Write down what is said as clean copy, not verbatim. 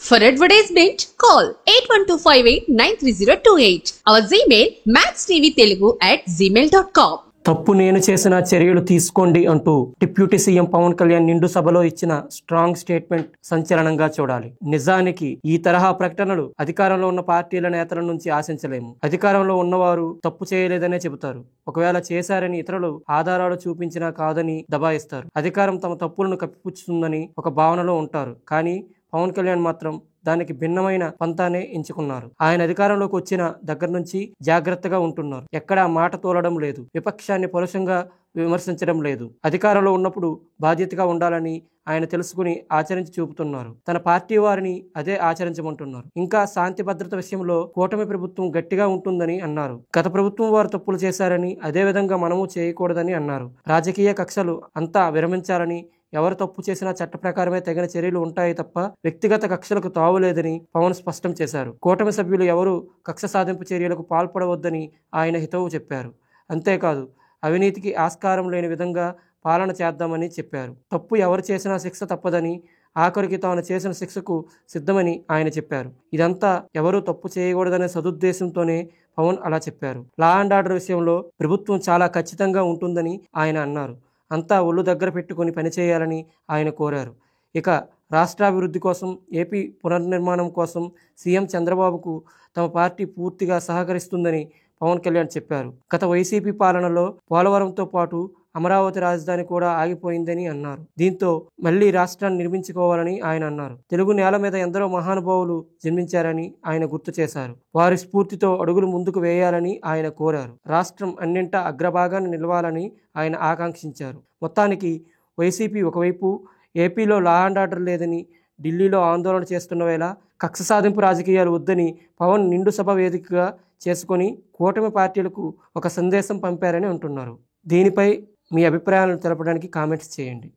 For advertisement, call 8125893028. Our Gmail maxtvtelugu@gmail.com. తప్పు నేను చేసిన చర్యలు తీసుకోండి అంటూ డిప్యూటీ సీఎం పవన్ కళ్యాణ్ నిండు సభలో ఇచ్చిన స్ట్రాంగ్ స్టేట్మెంట్ సంచలనంగా చూడాలి. నిజానికి ఈ తరహా ప్రకటనలు అధికారంలో ఉన్న పార్టీల నేతల నుంచి ఆశించలేము. అధికారంలో ఉన్నవారు తప్పు చేయలేదనే చెబుతారు. ఒకవేళ చేశారని ఇతరులు ఆధారాలు చూపించినా కాదని దబాయిస్తారు. అధికారం తమ తప్పులను కప్పిపుచ్చుతుందని ఒక భావనలో ఉంటారు. కానీ పవన్ కళ్యాణ్ మాత్రం దానికి భిన్నమైన పంతానే ఎంచుకున్నారు. ఆయన అధికారంలోకి వచ్చిన దగ్గర నుంచి జాగ్రత్తగా ఉంటున్నారు. ఎక్కడా మాట తోలడం లేదు. విపక్షాన్ని పరుషంగా విమర్శించడం లేదు. అధికారంలో ఉన్నప్పుడు బాధ్యతగా ఉండాలని ఆయన తెలుసుకుని ఆచరించి చూపుతున్నారు. తన పార్టీ వారిని అదే ఆచరించమంటున్నారు. ఇంకా శాంతి భద్రత విషయంలో కూటమి ప్రభుత్వం గట్టిగా ఉంటుందని అన్నారు. గత ప్రభుత్వం వారు తప్పులు చేశారని, అదే విధంగా మనము చేయకూడదని అన్నారు. రాజకీయ కక్షలు అంతా విరమించాలని, ఎవరు తప్పు చేసినా చట్ట ప్రకారమే తగిన చర్యలు ఉంటాయి తప్ప వ్యక్తిగత కక్షలకు తావులేదని పవన్ స్పష్టం చేశారు. కూటమి సభ్యులు ఎవరు కక్ష సాధింపు చర్యలకు పాల్పడవద్దని ఆయన హితవు చెప్పారు. అంతేకాదు అవినీతికి ఆస్కారం లేని విధంగా పాలన చేద్దామని చెప్పారు. తప్పు ఎవరు చేసినా శిక్ష తప్పదని, ఆఖరికి తాను చేసిన శిక్షకు సిద్ధమని ఆయన చెప్పారు. ఇదంతా ఎవరూ తప్పు చేయకూడదనే సదుద్దేశంతోనే పవన్ అలా చెప్పారు. లా అండ్ ఆర్డర్ విషయంలో ప్రభుత్వం చాలా ఖచ్చితంగా ఉంటుందని ఆయన అన్నారు. అంతా ఒళ్ళు దగ్గర పెట్టుకుని పనిచేయాలని ఆయన కోరారు. ఇక రాష్ట్రాభివృద్ధి కోసం, ఏపీ పునర్నిర్మాణం కోసం సీఎం చంద్రబాబుకు తమ పార్టీ పూర్తిగా సహకరిస్తుందని పవన్ కళ్యాణ్ చెప్పారు. గత వైసీపీ పాలనలో పోలవరంతో పాటు అమరావతి రాజధాని కూడా ఆగిపోయిందని అన్నారు. దీంతో మళ్లీ రాష్ట్రాన్ని నిర్మించుకోవాలని ఆయన అన్నారు. తెలుగు నేల మీద ఎందరో మహానుభావులు జన్మించారని ఆయన గుర్తు చేశారు. వారి స్ఫూర్తితో అడుగులు ముందుకు వేయాలని ఆయన కోరారు. రాష్ట్రం అన్నింటా అగ్రభాగాన్ని నిలవాలని ఆయన ఆకాంక్షించారు. మొత్తానికి వైసీపీ ఒకవైపు ఏపీలో లా అండ్ ఆర్డర్ లేదని ఢిల్లీలో ఆందోళన చేస్తున్న వేళ కక్ష సాధింపు రాజకీయాలు వద్దని పవన్ నిండు సభ వేదికగా చేసుకొని కూటమి పార్టీలకు ఒక సందేశం పంపారని అంటున్నారు. దీనిపై మీ అభిప్రాయాలను తెలపడానికి కామెంట్స్ చేయండి.